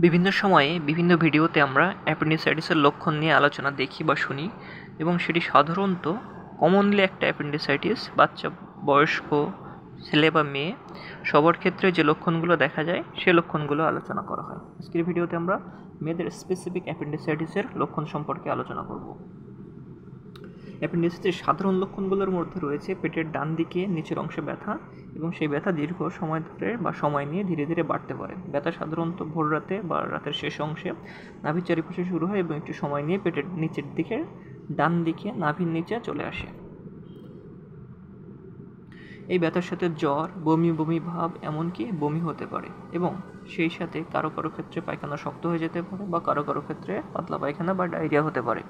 বিভিন্ন সময়ে বিভিন্ন ভিডিওতে আমরা অ্যাপেন্ডিসাইটিসের লক্ষণ নিয়ে আলোচনা দেখি বা শুনি এবং সেটি সাধারণত কমনলি একটা অ্যাপেন্ডিসাইটিস বাচ্চা, বয়স্ক, ছেলে বা মেয়ে সবার ক্ষেত্রে যে লক্ষণগুলো দেখা যায় সে লক্ষণগুলো আলোচনা করা হয়। আজকের ভিডিওতে আমরা মেয়েদের স্পেসিফিক অ্যাপেন্ডিসাইটিসের লক্ষণ সম্পর্কে আলোচনা করব। অ্যাপেন্ডিসাইটিসের সাধারণ লক্ষণগুলোর মধ্যে রয়েছে পেটের ডান দিকে নিচের অংশে ব্যথা এবং সেই ব্যথা দীর্ঘ সময় ধরে বা সময় নিয়ে ধীরে ধীরে বাড়তে পারে। ব্যথা সাধারণত ভোর রাতে বা রাতের শেষ অংশে নাভির চারিপাশে শুরু হয় এবং একটু সময় নিয়ে পেটের নিচের দিকে ডান দিকে নাভির নিচে চলে আসে। এই ব্যথার সাথে জ্বর, বমি বমি ভাব, এমনকি বমি হতে পারে এবং সেই সাথে কারো কারো ক্ষেত্রে পায়খানা শক্ত হয়ে যেতে পারে বা কারো কারো ক্ষেত্রে পাতলা পায়খানা বা ডায়রিয়া হতে পারে।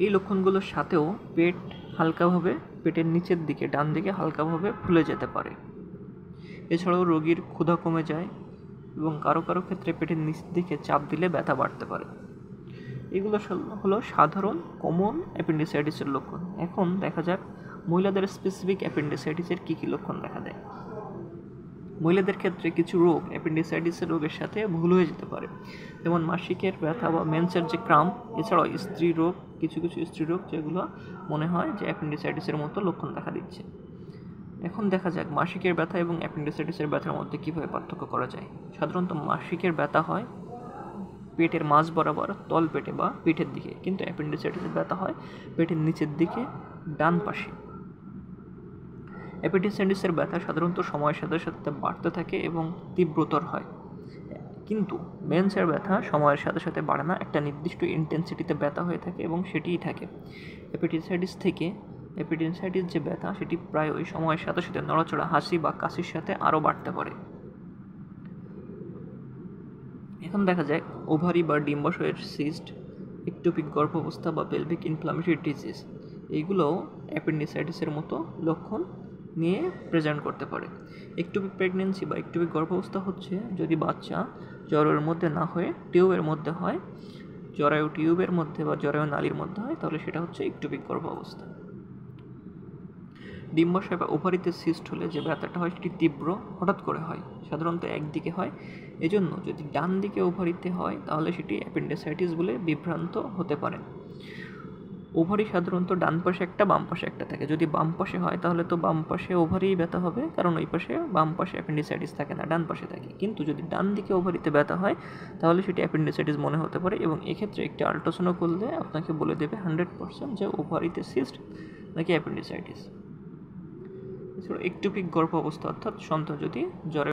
এই লক্ষণগুলোর সাথেও পেট হালকাভাবে পেটের নিচের দিকে ডান দিকে হালকাভাবে ফুলে যেতে পারে। এছাড়াও রোগীর ক্ষুধা কমে যায় এবং কারো কারো ক্ষেত্রে পেটের নিচ দিকে চাপ দিলে ব্যথা বাড়তে পারে। এগুলো হলো সাধারণ কমন অ্যাপেন্ডিসাইটিসের লক্ষণ। এখন দেখা যাক মহিলাদের স্পেসিফিক অ্যাপেন্ডিসাইটিসের কী কী লক্ষণ দেখা দেয়। মহিলাদের ক্ষেত্রে কিছু রোগ অ্যাপেন্ডিসাইটিসের রোগের সাথে ভুল হয়ে যেতে পারে, যেমন মাসিকের ব্যথা বা মেন্সের যে ক্রাম্প। এছাড়াও স্ত্রী রোগ, কিছু স্ত্রী রোগ যেগুলো মনে হয় যে অ্যাপেন্ডিসাইটিসের মতো লক্ষণ দেখা দিচ্ছে। এখন দেখা যাক মাসিকের ব্যথা এবং অ্যাপেন্ডিসাইটিসের ব্যথার মধ্যে কীভাবে পার্থক্য করা যায়। সাধারণত মাসিকের ব্যথা হয় পেটের মাঝ বরাবর তল পেটে বা পিঠের দিকে, কিন্তু অ্যাপেন্ডিসাইটিসের ব্যথা হয় পেটের নিচের দিকে ডান পাশে। অ্যাপেন্ডিসাইটিসের ব্যথা সাধারণত সময়ের সাথে সাথে বাড়তে থাকে এবং তীব্রতর হয়, কিন্তু মেন্সের ব্যথা সময়ের সাথে সাথে বাড়ে না, একটা নির্দিষ্ট ইন্টেন্সিটিতে ব্যথা হয়ে থাকে এবং সেটিই থাকে। অ্যাপেন্ডিসাইটিস যে ব্যথা সেটি প্রায় ওই সময়ের সাথে সাথে নড়াচড়া, হাসি বা কাশির সাথে আরও বাড়তে পারে। এখন দেখা যায় ওভারি বা ডিম্বাশয়ের সিস্ট, ইকটোপিক গর্ভাবস্থা বা পেলভিক ইনফ্লামেটরি ডিজিজ, এইগুলোও অ্যাপেন্ডিসাইটিসের মতো লক্ষণ নিয়ে প্রেজেন্ট করতে পারে। ইকটোপিক প্রেগনেন্সি বা ইকটোপিক গর্ভাবস্থা হচ্ছে যদি বাচ্চা জরায়ুর মধ্যে না হয়ে টিউবের মধ্যে হয়, জরায়ু টিউবের মধ্যে বা জরায়ু নালীর মধ্যে হয়, তাহলে সেটা হচ্ছে ইকটোপিক গর্ভাবস্থা। ডিম্বাশয় বা ওভারিতে সিস্ট হলে যে ব্যথাটা হয় সেটি তীব্র, হঠাৎ করে হয়, সাধারণত একদিকে হয়। এজন্য যদি ডান দিকে ওভারিতে হয় তাহলে সেটি অ্যাপেন্ডিসাইটিস বলে বিভ্রান্ত হতে পারে। ওভারি সাধারণত ডান পাশে একটা, বাম পাশে একটা থাকে। যদি বাম পাশে হয় তাহলে তো বাম পাশে ওভারিই ব্যথা হবে, কারণ ওই পাশে বাম পাশে অ্যাপেন্ডিসাইটিস থাকে না, ডান পাশে থাকে। কিন্তু যদি ডান দিকে ওভারিতে ব্যথা হয় তাহলে সেটি অ্যাপেন্ডিসাইটিস মনে হতে পারে এবং এক্ষেত্রে একটি আল্ট্রাসাউন্ড করলে আপনাকে বলে দেবে 100% যে ওভারিতে সিস্ট নাকি অ্যাপেন্ডিসাইটিস। এছাড়া ইকটোপিক গর্ভাবস্থা অর্থাৎ সন্তান যদি জ্বরে